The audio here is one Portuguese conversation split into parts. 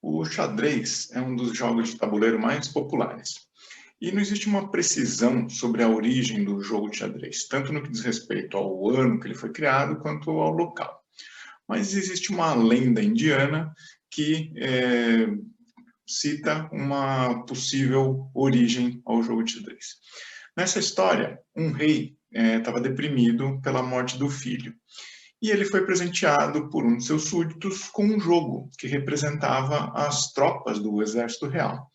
O xadrez é um dos jogos de tabuleiro mais populares. E não existe uma precisão sobre a origem do jogo de xadrez, tanto no que diz respeito ao ano que ele foi criado, quanto ao local. Mas existe uma lenda indiana que cita uma possível origem ao jogo de xadrez. Nessa história, um rei estava deprimido pela morte do filho. E ele foi presenteado por um de seus súditos com um jogo que representava as tropas do exército real.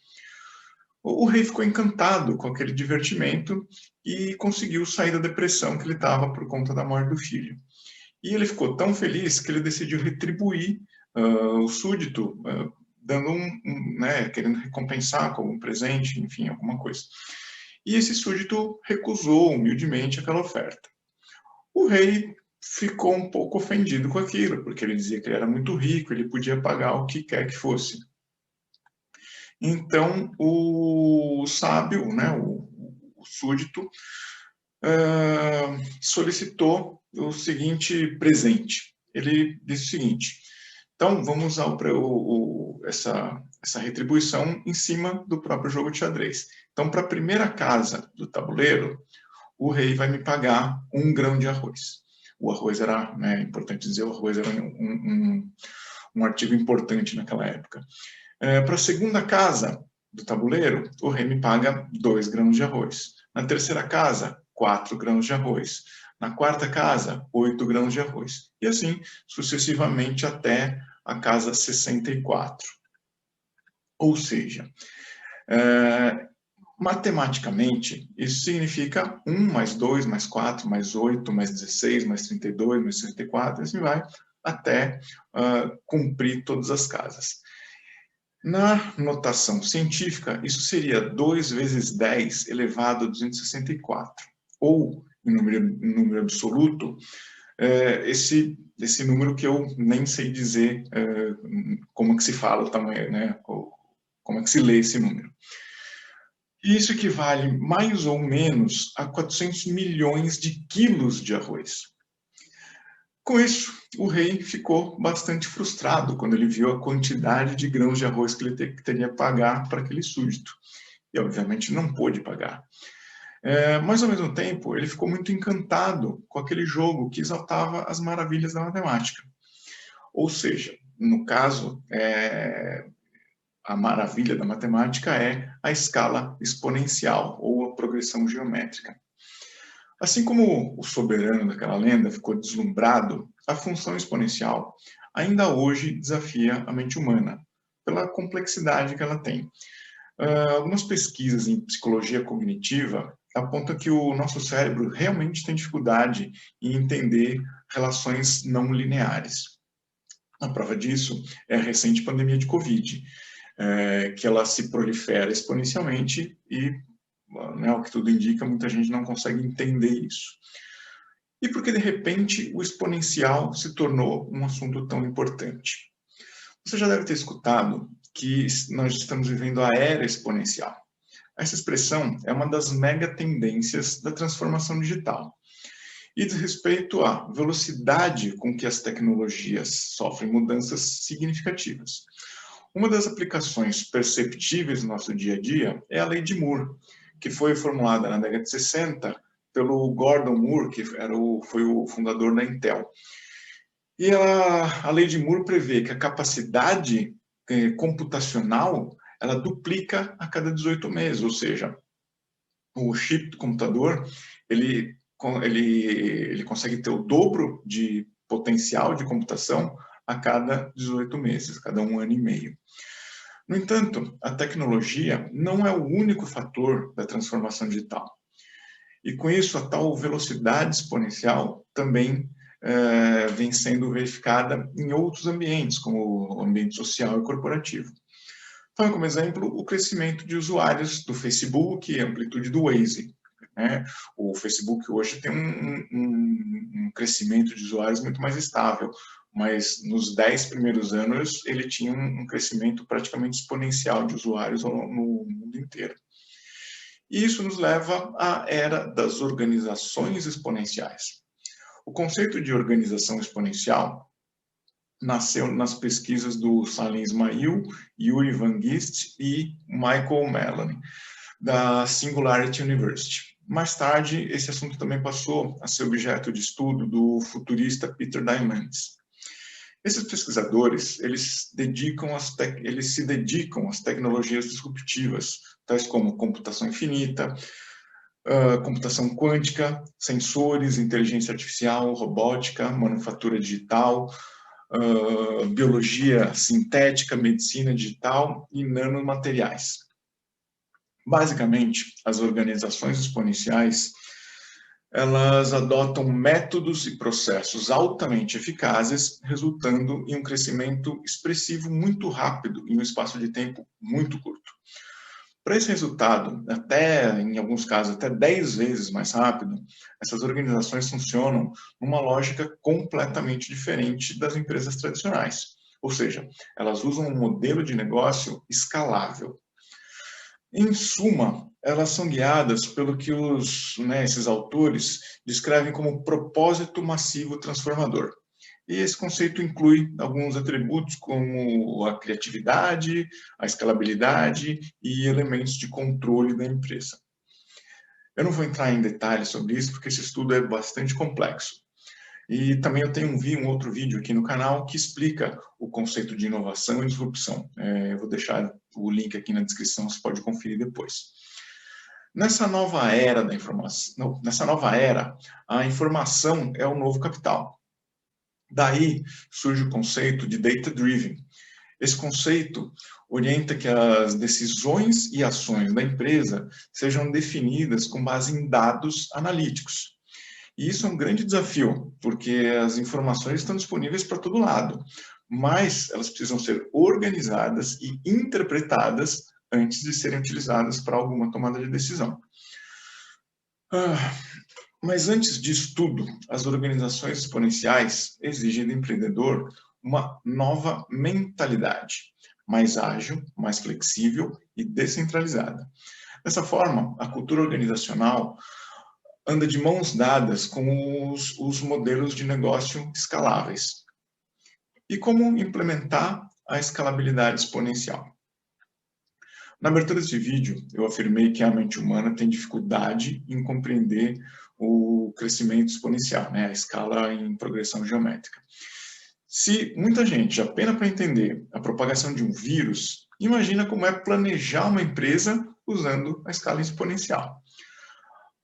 O rei ficou encantado com aquele divertimento e conseguiu sair da depressão que ele estava por conta da morte do filho. E ele ficou tão feliz que ele decidiu retribuir o súdito, dando querendo recompensar com um presente, enfim, alguma coisa. E esse súdito recusou humildemente aquela oferta. O rei ficou um pouco ofendido com aquilo, porque ele dizia que ele era muito rico, ele podia pagar o que quer que fosse. Então, o sábio, o súdito, solicitou o seguinte presente. Ele disse o seguinte: então, vamos usar essa retribuição em cima do próprio jogo de xadrez. Então, para a primeira casa do tabuleiro, o rei vai me pagar 1 grão de arroz. O arroz era, importante dizer, o arroz era um artigo importante naquela época. Para a segunda casa do tabuleiro, o rei me paga 2 grãos de arroz. Na terceira casa, 4 grãos de arroz. Na quarta casa, 8 grãos de arroz. E assim, sucessivamente, até a casa 64. Ou seja, matematicamente, isso significa 1 mais 2 mais 4 mais 8 mais 16 mais 32 mais 64, assim vai, até cumprir todas as casas. Na notação científica, isso seria 2 vezes 10 elevado a 264. Ou, em número absoluto, esse número que eu nem sei dizer como é que se fala o tamanho, como é que se lê esse número. Isso equivale mais ou menos a 400 milhões de quilos de arroz. Com isso, o rei ficou bastante frustrado quando ele viu a quantidade de grãos de arroz que ele teria que pagar para aquele súdito. E, obviamente, não pôde pagar. Mas, ao mesmo tempo, ele ficou muito encantado com aquele jogo que exaltava as maravilhas da matemática. Ou seja, no caso, a maravilha da matemática é a escala exponencial ou a progressão geométrica. Assim como o soberano daquela lenda ficou deslumbrado, a função exponencial ainda hoje desafia a mente humana, pela complexidade que ela tem. Algumas pesquisas em psicologia cognitiva apontam que o nosso cérebro realmente tem dificuldade em entender relações não lineares. A prova disso é a recente pandemia de Covid, que ela se prolifera exponencialmente e, o que tudo indica, muita gente não consegue entender isso. E por que, de repente, o exponencial se tornou um assunto tão importante? Você já deve ter escutado que nós estamos vivendo a era exponencial. Essa expressão é uma das mega tendências da transformação digital e diz respeito à velocidade com que as tecnologias sofrem mudanças significativas. Uma das aplicações perceptíveis no nosso dia a dia é a Lei de Moore, que foi formulada na década de 60 pelo Gordon Moore, que foi o fundador da Intel. E a Lei de Moore prevê que a capacidade computacional ela duplica a cada 18 meses, ou seja, o chip do computador ele consegue ter o dobro de potencial de computação a cada 18 meses, cada 1 ano e meio. No entanto, a tecnologia não é o único fator da transformação digital. E com isso, a tal velocidade exponencial também vem sendo verificada em outros ambientes, como o ambiente social e corporativo. Então, como exemplo, o crescimento de usuários do Facebook e a amplitude do Waze. O Facebook hoje tem um crescimento de usuários muito mais estável, mas nos 10 primeiros anos ele tinha um crescimento praticamente exponencial de usuários no mundo inteiro. E isso nos leva à era das organizações exponenciais. O conceito de organização exponencial nasceu nas pesquisas do Salim Ismail, Yuri Van Gist e Michael Maloney, da Singularity University. Mais tarde, esse assunto também passou a ser objeto de estudo do futurista Peter Diamandis. Esses pesquisadores, eles se dedicam às tecnologias disruptivas, tais como computação infinita, computação quântica, sensores, inteligência artificial, robótica, manufatura digital, biologia sintética, medicina digital e nanomateriais. Basicamente, as organizações exponenciais, elas adotam métodos e processos altamente eficazes, resultando em um crescimento expressivo muito rápido, em um espaço de tempo muito curto. Para esse resultado, em alguns casos, até 10 vezes mais rápido, essas organizações funcionam numa lógica completamente diferente das empresas tradicionais. Ou seja, elas usam um modelo de negócio escalável. Em suma, elas são guiadas pelo que esses autores descrevem como propósito massivo transformador. E esse conceito inclui alguns atributos como a criatividade, a escalabilidade e elementos de controle da empresa. Eu não vou entrar em detalhes sobre isso, porque esse estudo é bastante complexo. E também eu tenho um outro vídeo aqui no canal que explica o conceito de inovação e disrupção. Eu vou deixar o link aqui na descrição, você pode conferir depois. Nessa nova era da informação, a informação é o novo capital. Daí surge o conceito de data-driven. Esse conceito orienta que as decisões e ações da empresa sejam definidas com base em dados analíticos. E isso é um grande desafio, porque as informações estão disponíveis para todo lado, mas elas precisam ser organizadas e interpretadas antes de serem utilizadas para alguma tomada de decisão. Mas antes disso tudo, as organizações exponenciais exigem do empreendedor uma nova mentalidade, mais ágil, mais flexível e descentralizada. Dessa forma, a cultura organizacional anda de mãos dadas com os modelos de negócio escaláveis. E como implementar a escalabilidade exponencial? Na abertura desse vídeo, eu afirmei que a mente humana tem dificuldade em compreender o crescimento exponencial, a escala em progressão geométrica. Se muita gente apenas para entender a propagação de um vírus, imagina como é planejar uma empresa usando a escala exponencial.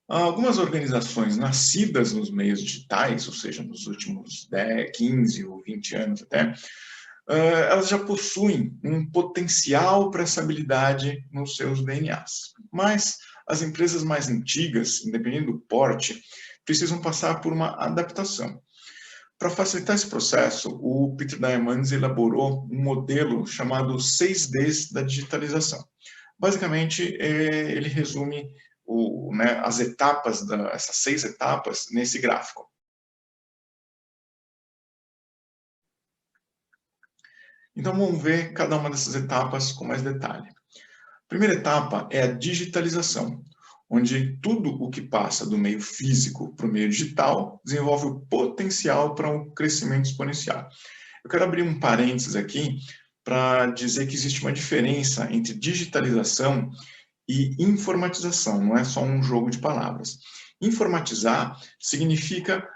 Algumas organizações nascidas nos meios digitais, ou seja, nos últimos 10, 15 ou 20 anos até, elas já possuem um potencial para essa habilidade nos seus DNAs. Mas as empresas mais antigas, independente do porte, precisam passar por uma adaptação. Para facilitar esse processo, o Peter Diamandis elaborou um modelo chamado 6Ds da digitalização. Basicamente, ele resume as etapas, essas 6 etapas, nesse gráfico. Então, vamos ver cada uma dessas etapas com mais detalhe. A primeira etapa é a digitalização, onde tudo o que passa do meio físico para o meio digital desenvolve o potencial para um crescimento exponencial. Eu quero abrir um parênteses aqui para dizer que existe uma diferença entre digitalização e informatização, não é só um jogo de palavras. Informatizar significa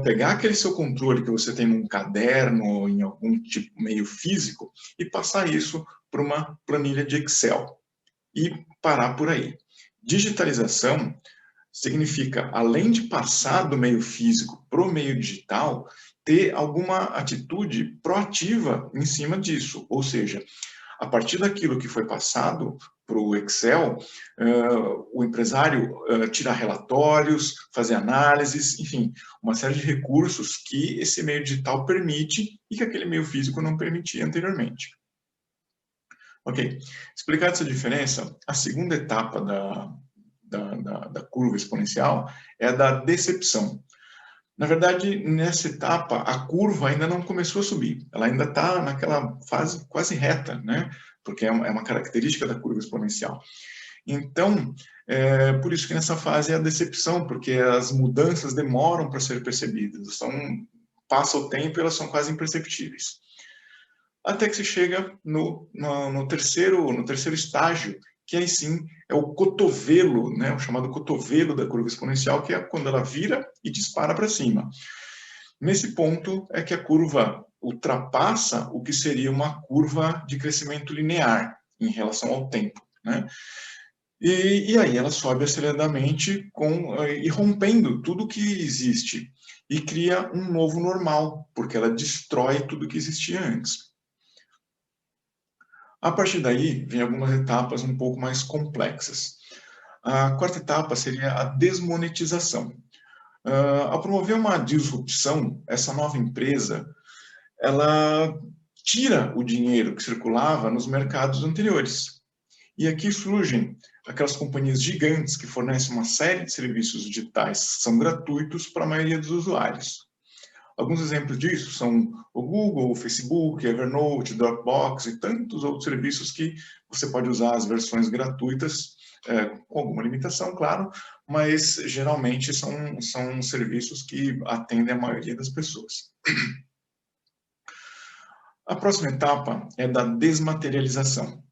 pegar aquele seu controle que você tem num caderno ou em algum tipo meio físico e passar isso para uma planilha de Excel e parar por aí. Digitalização significa, além de passar do meio físico para o meio digital, ter alguma atitude proativa em cima disso, ou seja, a partir daquilo que foi passado para o Excel, o empresário tira relatórios, fazer análises, enfim, uma série de recursos que esse meio digital permite e que aquele meio físico não permitia anteriormente. Ok, explicada essa diferença, a segunda etapa da curva exponencial é a da decepção. Na verdade, nessa etapa, a curva ainda não começou a subir, ela ainda está naquela fase quase reta, né? Porque é uma característica da curva exponencial. Então, por isso que nessa fase é a decepção, porque as mudanças demoram para ser percebidas, são passa o tempo e elas são quase imperceptíveis. Até que se chega no terceiro estágio, que aí sim é o cotovelo, né, o chamado cotovelo da curva exponencial, que é quando ela vira e dispara para cima. Nesse ponto é que a curva ultrapassa o que seria uma curva de crescimento linear em relação ao tempo, né? E aí ela sobe aceleradamente e rompendo tudo que existe e cria um novo normal, porque ela destrói tudo que existia antes. A partir daí, vem algumas etapas um pouco mais complexas. A quarta etapa seria a desmonetização. Ao promover uma disrupção, essa nova empresa, ela tira o dinheiro que circulava nos mercados anteriores. E aqui surgem aquelas companhias gigantes que fornecem uma série de serviços digitais que são gratuitos para a maioria dos usuários. Alguns exemplos disso são o Google, o Facebook, Evernote, Dropbox e tantos outros serviços que você pode usar as versões gratuitas, com alguma limitação, claro, mas geralmente são serviços que atendem a maioria das pessoas. A próxima etapa é da desmaterialização.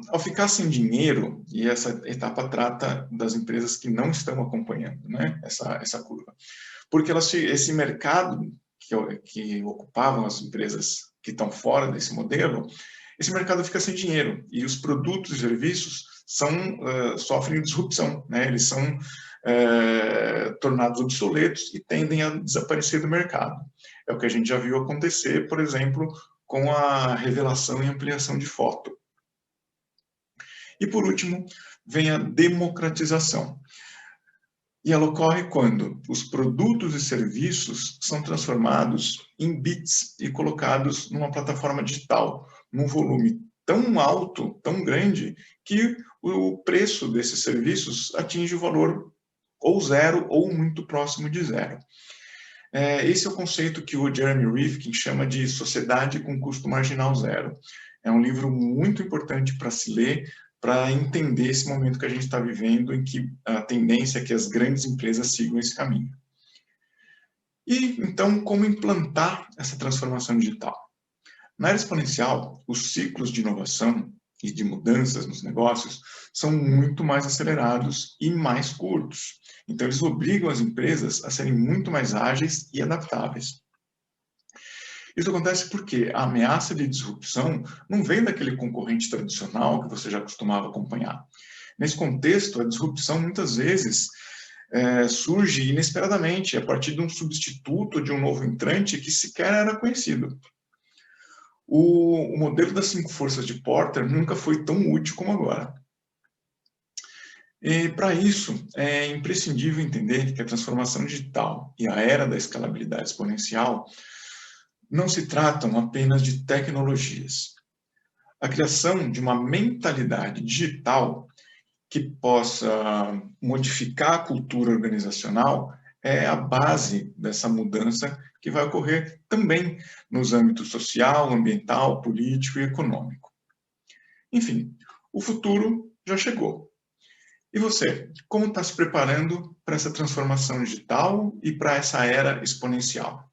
Ao ficar sem dinheiro, e essa etapa trata das empresas que não estão acompanhando, né, essa curva, porque esse mercado que ocupavam as empresas que estão fora desse modelo, esse mercado fica sem dinheiro e os produtos e serviços sofrem disrupção, né? Eles são tornados obsoletos e tendem a desaparecer do mercado. É o que a gente já viu acontecer, por exemplo, com a revelação e ampliação de foto. E, por último, vem a democratização. E ela ocorre quando os produtos e serviços são transformados em bits e colocados numa plataforma digital, num volume tão alto, tão grande, que o preço desses serviços atinge o valor ou zero ou muito próximo de zero. Esse é o conceito que o Jeremy Rifkin chama de sociedade com custo marginal zero. É um livro muito importante para se ler, para entender esse momento que a gente está vivendo, em que a tendência é que as grandes empresas sigam esse caminho. E, então, como implantar essa transformação digital? Na era exponencial, os ciclos de inovação e de mudanças nos negócios são muito mais acelerados e mais curtos. Então, eles obrigam as empresas a serem muito mais ágeis e adaptáveis. Isso acontece porque a ameaça de disrupção não vem daquele concorrente tradicional que você já costumava acompanhar. Nesse contexto, a disrupção muitas vezes surge inesperadamente, a partir de um substituto, de um novo entrante que sequer era conhecido. O modelo das 5 forças de Porter nunca foi tão útil como agora. E, para isso, é imprescindível entender que a transformação digital e a era da escalabilidade exponencial não se tratam apenas de tecnologias. A criação de uma mentalidade digital que possa modificar a cultura organizacional é a base dessa mudança que vai ocorrer também nos âmbitos social, ambiental, político e econômico. Enfim, o futuro já chegou. E você, como está se preparando para essa transformação digital e para essa era exponencial?